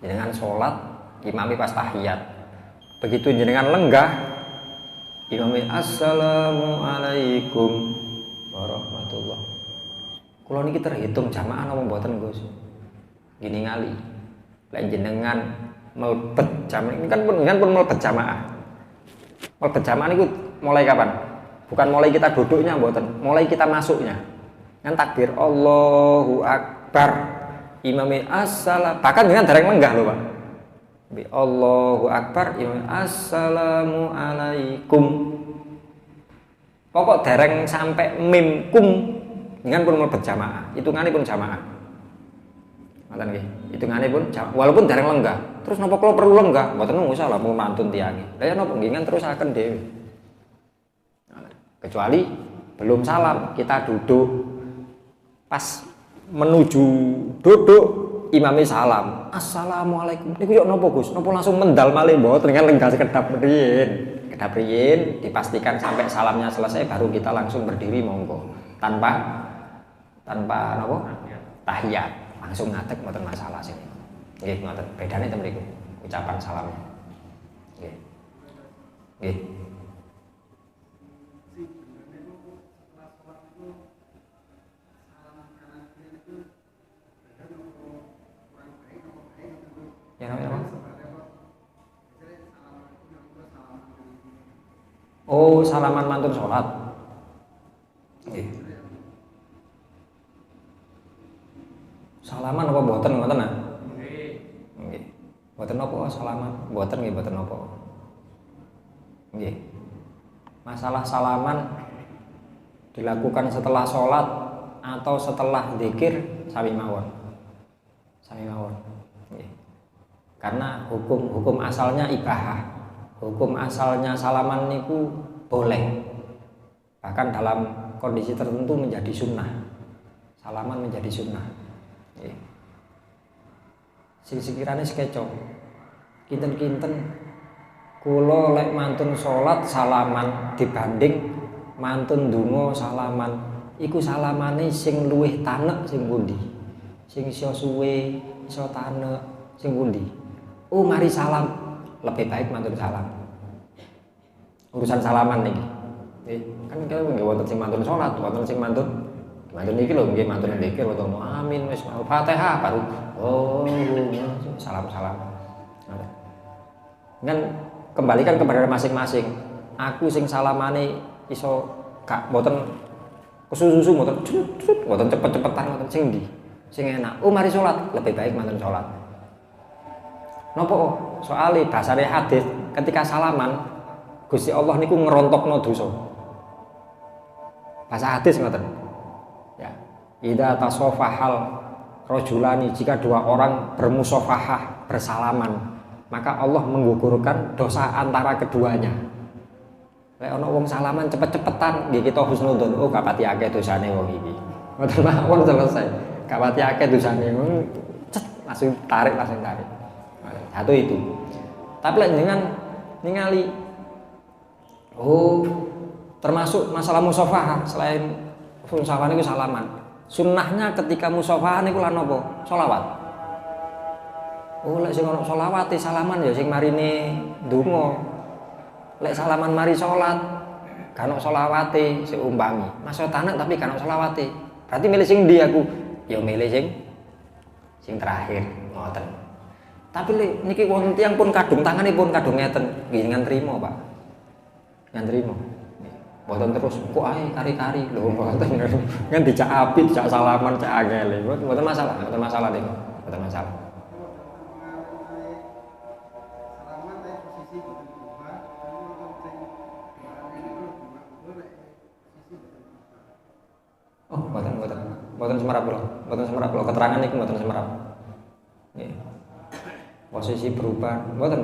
Jenengan sholat, imami pas tahiyat. Begitu jenengan lenggah, imami assalamualaikum warahmatullahi. Kula niki terhitung jamaah napa mboten, Gus? Gini ngali. Lek jenengan melebet jamaah, ini kan pun melebet jamaah. Melebet jamaah niku mulai kapan? Bukan mulai kita duduknya mboten, mulai kita masuknya. Kan takbir Allahu Akbar. Imami assalam, bahkan dengan dereng lenggah loh Pak. Allahu Akbar, imami assalamualaikum. Pokok dereng sampai mim kum, dengan pun mlebet jamaah. Hitungane pun jamaah. Ngoten nggih. Hitungane pun walaupun dereng lenggah. Terus napa kula perlu lenggah? Mboten usah lah mun mantun tiange. Lah ya napa nggih terus akan dhewe. Kecuali belum salam, kita duduk pas menuju duduk imami salam assalamualaikum niku yo napa Gus napa langsung mendal malih mboten kan lenggah sekedap riyin dipastikan sampai salamnya selesai baru kita langsung berdiri monggo tanpa napa tahiyat langsung ngadeg mboten masalah sih nggih ngoten bedane ten mriku ucapan salamnya nggih Oh, salaman mantun sholat. Salaman apa boten ngoten nah? Nggih. Boten apa salaman? Boten nggih boten apa. Nggih. Masalah salaman dilakukan setelah sholat atau setelah zikir sami mawon. Nggih. Karena hukum asalnya ibahah. Hukum asalnya salaman niku boleh. Bahkan dalam kondisi tertentu menjadi sunnah. Salaman menjadi sunnah. Sing sekirane sekeco. Kinten-kinten kula lek mantun salat salaman dibanding mantun donga salaman. Iku salamane sing luwih tanek sing pundi? Sing iso suwe, iso tanek sing pundi? Oh, mari salam. Lebih baik mantun salam. Urusan salaman nih. Kan kita nggak wonten sing mantun sholat, wonten sing mantun iki lho nggih mantun dzikir wonten amin wis Fatihah baru salam. Kan kembalikan kepada masing-masing. Aku sing salamane iso Kak mboten kesusu mboten mboten cepet-cepetan mboten sing ndi? Sing enak. Oh mari salat, lebih baik mboten salat. Napa? Soale basare hadis ketika salaman Gusti Allah niku ngerontokno dosa. Bahasa hadis ngoten. Ya. Idza tasafahal rajulani, jika dua orang bermusafahah bersalaman, maka Allah menggugurkan dosa antara keduanya. Lek ana wong salaman cepet-cepetan, nggih kita husnudzon, oh gak pati akeh dosane wong iki. Ngoten mawon selesai. Gak pati akeh dosane, langsung tarik. Satu itu. Tapi lek dengan ningali termasuk masalah musafahah, selain musafahah niku salaman. Sunnahnya ketika musafahah niku lan apa? Sholawat. Lek sing ana sholawate salaman ya sing marine donga. Lek salaman mari salat, kan ana sholawate sing umpami. Maksud anak tapi kan ana sholawate. Berarti milih sing ndi aku? Ya milih sing terakhir, ngoten. Tapi niki wonten tiyang pun kadung tanganipun kadung ngeten, nggih ngan trimo, Pak. Ngan trimo. Mboten terus kok ae kari-kari lho mboten. Kan dijak api, dijak salaman, cak angel. Mboten masalah niku. Mboten masalah. Oh, mboten semerap kula. Mboten semerap kula keterangan niku mboten semerap. Nggih. Posisi berubah, mboten.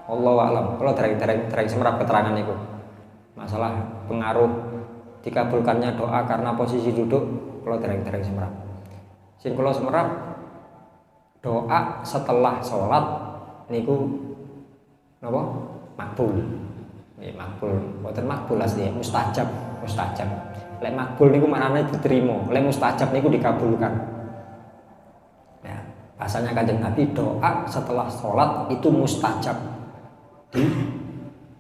Allahu a'lam. Kula dereng semerap keterangan niku. Masalah pengaruh dikabulkannya doa karena posisi duduk, kula dereng semerap. Sing kula semerap doa setelah sholat niku napa? Makbul. Nggih, makbul. Mboten makbul asli, mustajab. Lek makbul niku maknane diterima, lek mustajab niku dikabulkan. Ya, bahasanya Kanjeng Nabi doa setelah sholat itu mustajab.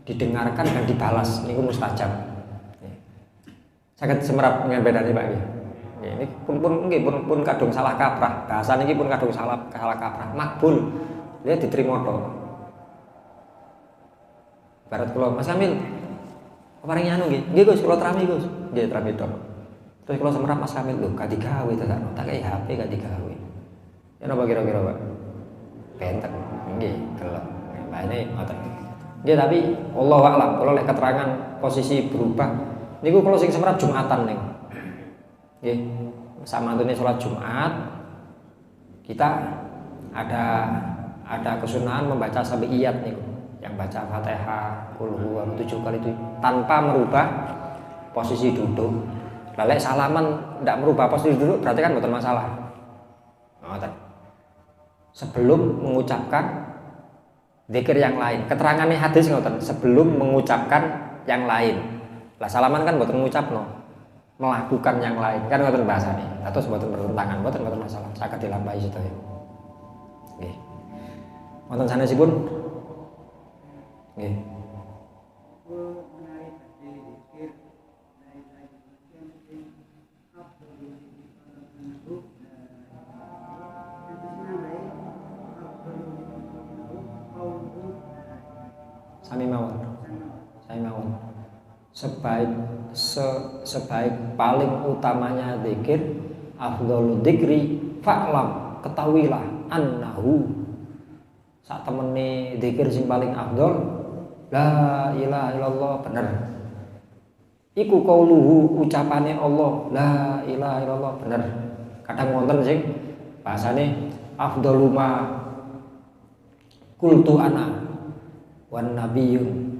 Didengarkan dan dibalas niku mustajab. Saged semerap dengan bedane Pak nggih. Ini pun kadung salah kaprah. Bahasa niki pun kadung salah kaprah. Makbul dia diterima tok. Barat kula Mas Kamil paring anu nggih. Nggih Gus, kula terami Gus. Nggih terami tok. Terus kula semerap Mas Kamil lho, gak digawe tak kei HP gak digawe. Ya napa kira-kira Pak? Benten. Nggih, gelem. Nah ini ngoten. Nggih tapi wallahu a'lam, kalau lek keterangan posisi berubah niku kalau sing semerap Jumatan niku. Nggih. Samantune salat Jumat kita ada kesunahan membaca sabiyat niku. Yang baca Fatihah, Qul huwallahu 7 kali itu tanpa merubah posisi duduk. Lek salaman ndak merubah posisi duduk berarti kan mboten masalah. Ngoten. Sebelum mengucapkan zikir yang lain, keterangannya hadis ngoten, sebelum mengucapkan yang lain. Lah salaman kan mboten ngucapno, melakukan yang lain kan ngoten bahasane. Atus mboten bertentangan, mboten masalah. Saged dilampahi sedaya. Nggih. Wonten sanesipun nggih. Sami mawon. Sebaik paling utamanya zikir, afdhalul dzikri fa'lam, ketahuilah annahu sak temene zikir sing paling afdhal la ilaha illallah, bener. Iku qauluhu, ucapane Allah, la ilaha illallah, bener. Kadang wonten sing bahasane afdhalu ma qultu ana wan nabiyyun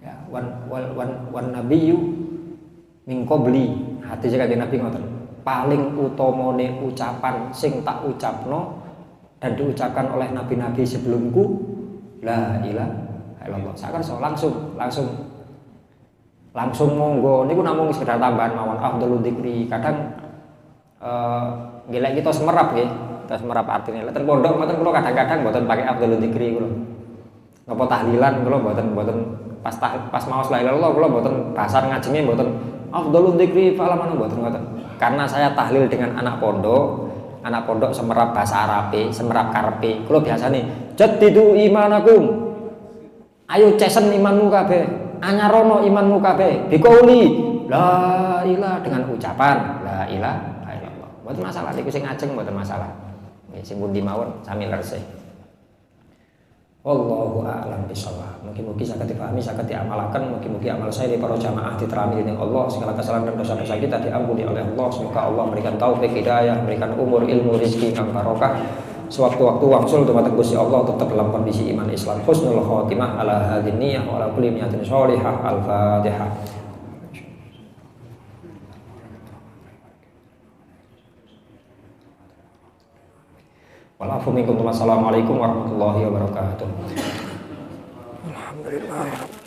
ya wan nabiyyu min qabli, hadis kanjeng Nabi ngoten, paling utamane ucapan sing tak ucapno dan diucapkan oleh nabi-nabi sebelumku la ilaha illallah. Sakarso langsung monggo niku namung sekedar tambahan mawon afdhalul dzikri. Kadang nggih kita semerap nggih, kita semerap artine. Lek ten pondok ngoten kula kadang-kadang mboten pakai afdhalul dzikri kula. Napa tahlilan kula mboten pas maos la ilaha illallah kula mboten basar ngajenge mboten afdhalul dzikri fa'laman mboten ngoten. Karena saya tahlil dengan anak pondok semerap bahasa Arabe, semerap karepe. Kula biasane jaddidu imanakum. Ayo cesen imanmu kabeh. anyarono imanmu kabeh bikauli la ilaha dengan ucapan la ilaha illallah. Mboten masalah niku sing ngajeng mboten masalah. Nggih sing pundi mawon sami leresih. Wallahu a'lam bishawab. Mugi-mugi saged dipahami, saged diamalaken, mugi-mugi amal saya di para jamaah diterami dening Allah, segala kesalahan dan dosa-dosa kita diampuni oleh Allah. Semoga Allah memberikan taufik hidayah, memberikan umur, ilmu, rezeki kang barokah. Sewaktu-waktu wangsul dumateng Gusti Allah tetap dalam kondisi iman Islam. Husnul khotimah ala hadhihi niyyah wa ala kulli niyatin shalihah. Al-Fatihah. Wassalamualaikum warahmatullahi wabarakatuh. Alhamdulillah.